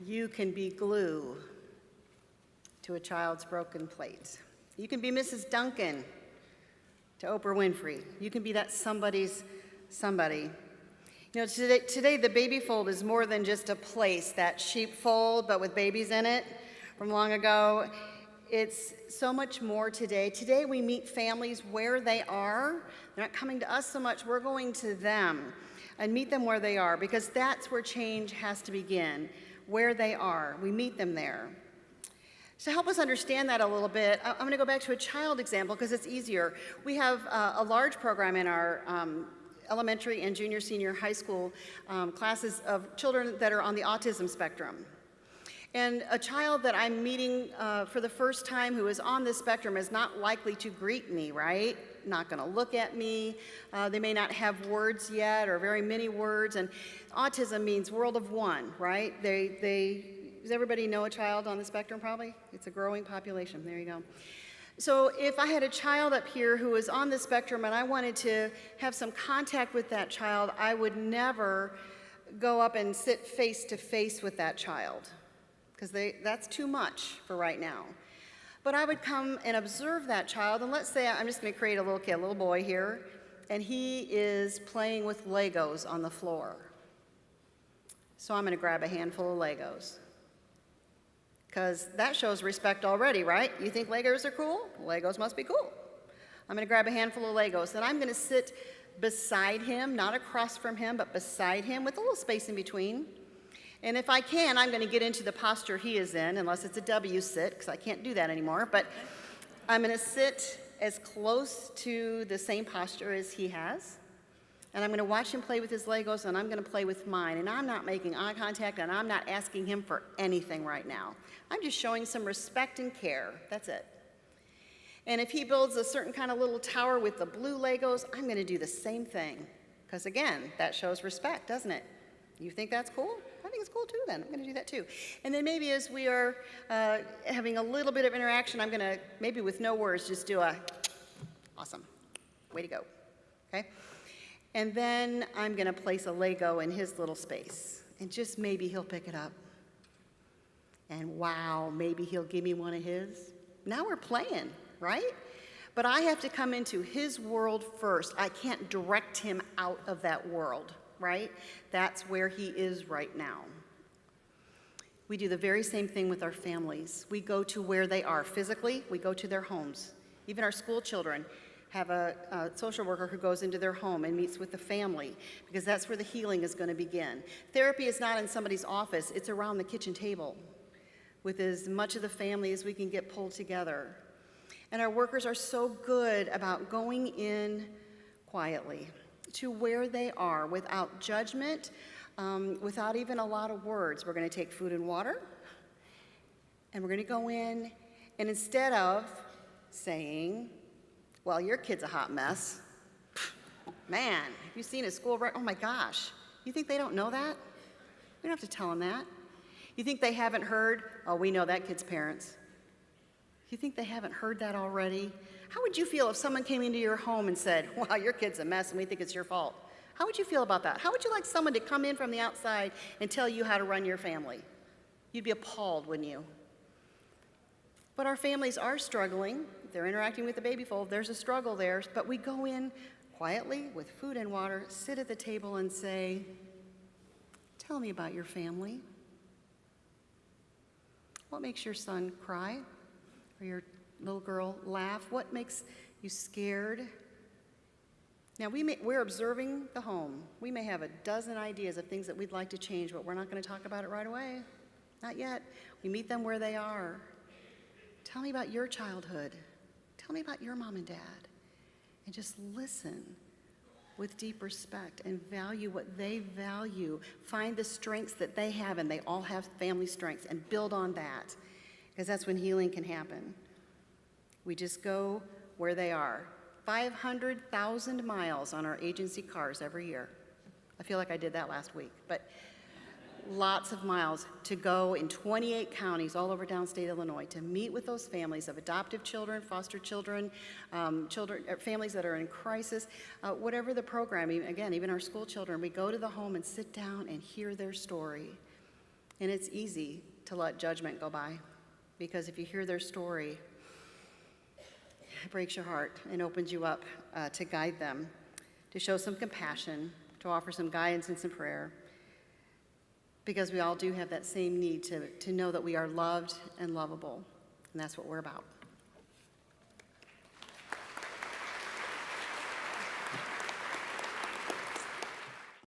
You can be glue to a child's broken plate. You can be Mrs. Duncan to Oprah Winfrey. You can be that somebody's somebody. You know, today the baby fold is more than just a place, that sheepfold, but with babies in it from long ago. It's so much more today. Today we meet families where they are. They're not coming to us so much, we're going to them and meet them where they are, because that's where change has to begin, where they are. We meet them there. To help us understand that a little bit, I'm going to go back to a child example because it's easier. We have a large program in our elementary and junior, senior high school classes of children that are on the autism spectrum. And a child that I'm meeting for the first time who is on this spectrum is not likely to greet me, right? Not going to look at me. They may not have words yet or very many words. And autism means world of one, right? Does everybody know a child on the spectrum probably? It's a growing population. There you go. So if I had a child up here who was on the spectrum and I wanted to have some contact with that child, I would never go up and sit face to face with that child, because that's too much for right now. But I would come and observe that child, and let's say I'm just going to create a little kid, a little boy here, and he is playing with Legos on the floor. So I'm going to grab a handful of Legos, because that shows respect already, right? You think Legos are cool? Legos must be cool. I'm going to grab a handful of Legos, then I'm going to sit beside him, not across from him, but beside him with a little space in between. And if I can, I'm going to get into the posture he is in, unless it's a W sit, because I can't do that anymore. But I'm going to sit as close to the same posture as he has. And I'm going to watch him play with his Legos, and I'm going to play with mine. And I'm not making eye contact, and I'm not asking him for anything right now. I'm just showing some respect and care. That's it. And if he builds a certain kind of little tower with the blue Legos, I'm going to do the same thing. Because again, that shows respect, doesn't it? You think that's cool? I think it's cool too then. I'm going to do that too. And then maybe as we are having a little bit of interaction, I'm going to, maybe with no words, just do a, awesome, way to go, okay? And then I'm going to place a Lego in his little space. And just maybe he'll pick it up. And wow, maybe he'll give me one of his. Now we're playing, right? But I have to come into his world first. I can't direct him out of that world, right? That's where he is right now. We do the very same thing with our families. We go to where they are physically. We go to their homes. Even our school children have a social worker who goes into their home and meets with the family, because that's where the healing is going to begin. Therapy is not in somebody's office. It's around the kitchen table with as much of the family as we can get pulled together. And our workers are so good about going in quietly to where they are without judgment, without even a lot of words. We're going to take food and water, and we're going to go in, and instead of saying, well, your kid's a hot mess. Man, have you seen his school record? Oh my gosh. You think they don't know that? We don't have to tell them that. You think they haven't heard? Oh, we know that kid's parents. You think they haven't heard that already? How would you feel if someone came into your home and said, wow, your kid's a mess and we think it's your fault? How would you feel about that? How would you like someone to come in from the outside and tell you how to run your family? You'd be appalled, wouldn't you? But our families are struggling. They're interacting with the baby fold. There's a struggle there. But we go in quietly with food and water, sit at the table and say, tell me about your family. What makes your son cry or your little girl laugh? What makes you scared? Now, we're observing the home. We may have a dozen ideas of things that we'd like to change, but we're not going to talk about it right away. Not yet. We meet them where they are. Tell me about your childhood. Tell me about your mom and dad. And just listen with deep respect and value what they value. Find the strengths that they have, and they all have family strengths, and build on that, because that's when healing can happen. We just go where they are. 500,000 miles on our agency cars every year. I feel like I did that last week, but lots of miles to go in 28 counties all over downstate Illinois to meet with those families of adoptive children, foster children, families that are in crisis, whatever the program. Again, even our school children, we go to the home and sit down and hear their story And it's easy to let judgment go by, because if you hear their story, it breaks your heart and opens you up to guide them, to show some compassion, to offer some guidance and some prayer, because we all do have that same need to know that we are loved and lovable, and that's what we're about.